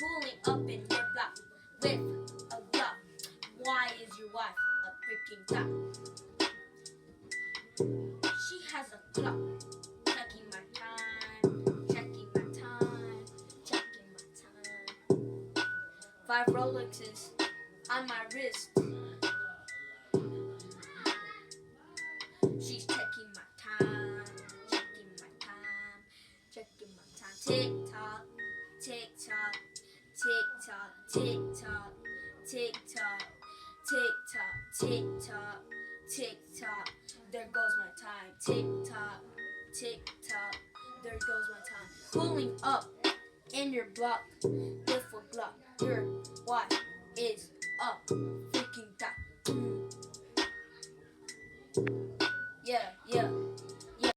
pulling up in your block with a glock. Why is your wife a freaking cop? She has a clock, checking my time, checking my time, checking my time. 5 Rolexes on my wrist. She's checking my time, checking my time, checking my time. Tick tock, tick tock, tick tock, tick tock, tick tock, tick tock, tick tock, tick tock. There goes my time. Tick tock, tick tock. There goes my time. Pulling up in your block with a glock. Your wife is a freaking cop. Yeah, yeah.